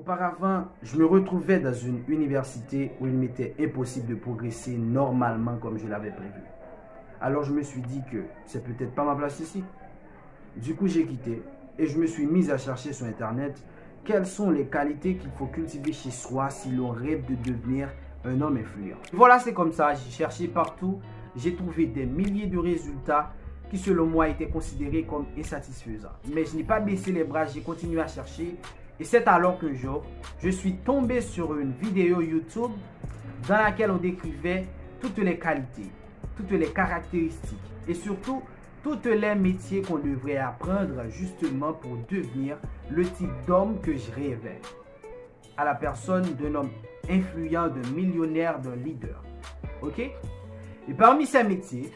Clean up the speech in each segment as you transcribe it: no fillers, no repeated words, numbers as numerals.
Auparavant, je me retrouvais dans une université où il m'était impossible de progresser normalement comme je l'avais prévu. Alors je me suis dit que c'est peut-être pas ma place ici. Du coup, j'ai quitté et je me suis mis à chercher sur Internet quelles sont les qualités qu'il faut cultiver chez soi si l'on rêve de devenir un homme influent. Voilà, c'est comme ça, j'ai cherché partout, j'ai trouvé des milliers de résultats qui selon moi étaient considérés comme insatisfaisants. Mais je n'ai pas baissé les bras, j'ai continué à chercher. Et c'est alors qu'un jour, je suis tombé sur une vidéo YouTube dans laquelle on décrivait toutes les qualités, toutes les caractéristiques et surtout tous les métiers qu'on devrait apprendre justement pour devenir le type d'homme que je rêvais. À la personne d'un homme influent, d'un millionnaire, d'un leader. Ok? Et parmi ces métiers,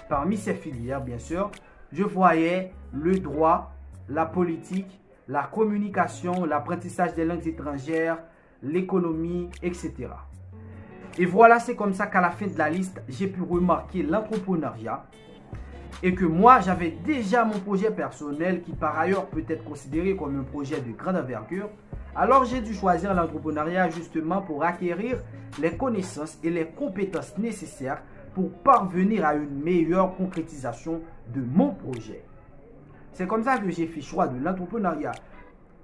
parmi ces filières bien sûr, je voyais le droit, la politique, la communication, l'apprentissage des langues étrangères, l'économie, etc. Et voilà, c'est comme ça qu'à la fin de la liste, j'ai pu remarquer l'entrepreneuriat et que moi, j'avais déjà mon projet personnel qui par ailleurs peut être considéré comme un projet de grande envergure. Alors, j'ai dû choisir l'entrepreneuriat justement pour acquérir les connaissances et les compétences nécessaires pour parvenir à une meilleure concrétisation de mon projet. C'est comme ça que j'ai fait choix de l'entrepreneuriat.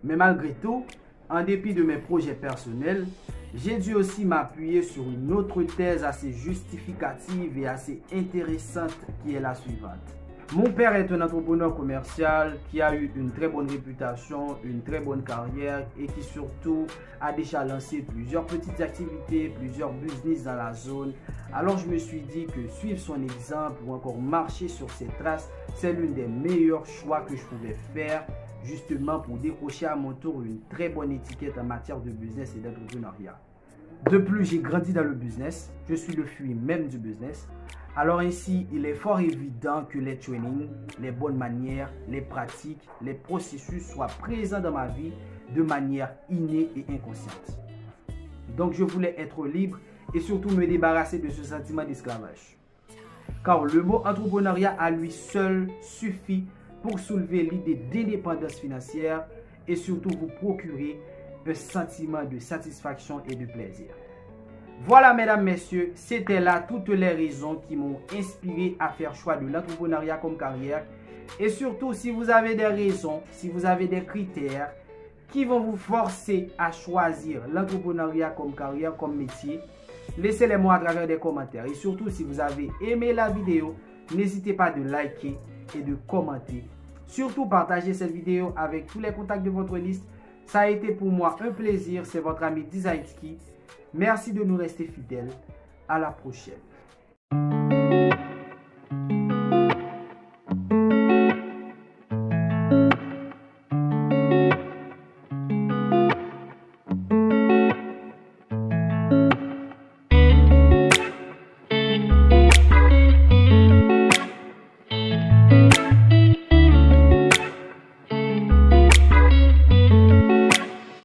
Mais malgré tout, en dépit de mes projets personnels, j'ai dû aussi m'appuyer sur une autre thèse assez justificative et assez intéressante qui est la suivante. Mon père est un entrepreneur commercial qui a eu une très bonne réputation, une très bonne carrière et qui surtout a déjà lancé plusieurs petites activités, plusieurs business dans la zone. Alors je me suis dit que suivre son exemple ou encore marcher sur ses traces, c'est l'un des meilleurs choix que je pouvais faire justement pour décrocher à mon tour une très bonne étiquette en matière de business et d'entrepreneuriat. De plus, j'ai grandi dans le business, je suis le fruit même du business. Alors ainsi, il est fort évident que les trainings, les bonnes manières, les pratiques, les processus soient présents dans ma vie de manière innée et inconsciente. Donc je voulais être libre et surtout me débarrasser de ce sentiment d'esclavage. Car le mot entrepreneuriat à lui seul suffit pour soulever l'idée d'indépendance financière et surtout vous procurer un sentiment de satisfaction et de plaisir. Voilà mesdames, messieurs, c'était là toutes les raisons qui m'ont inspiré à faire choix de l'entrepreneuriat comme carrière. Et surtout, si vous avez des raisons, si vous avez des critères qui vont vous forcer à choisir l'entrepreneuriat comme carrière, comme métier, laissez-les moi à travers des commentaires. Et surtout, si vous avez aimé la vidéo, n'hésitez pas de liker et de commenter. Surtout, partagez cette vidéo avec tous les contacts de votre liste. Ça a été pour moi un plaisir. C'est votre ami Design Ski. Merci de nous rester fidèles. À la prochaine.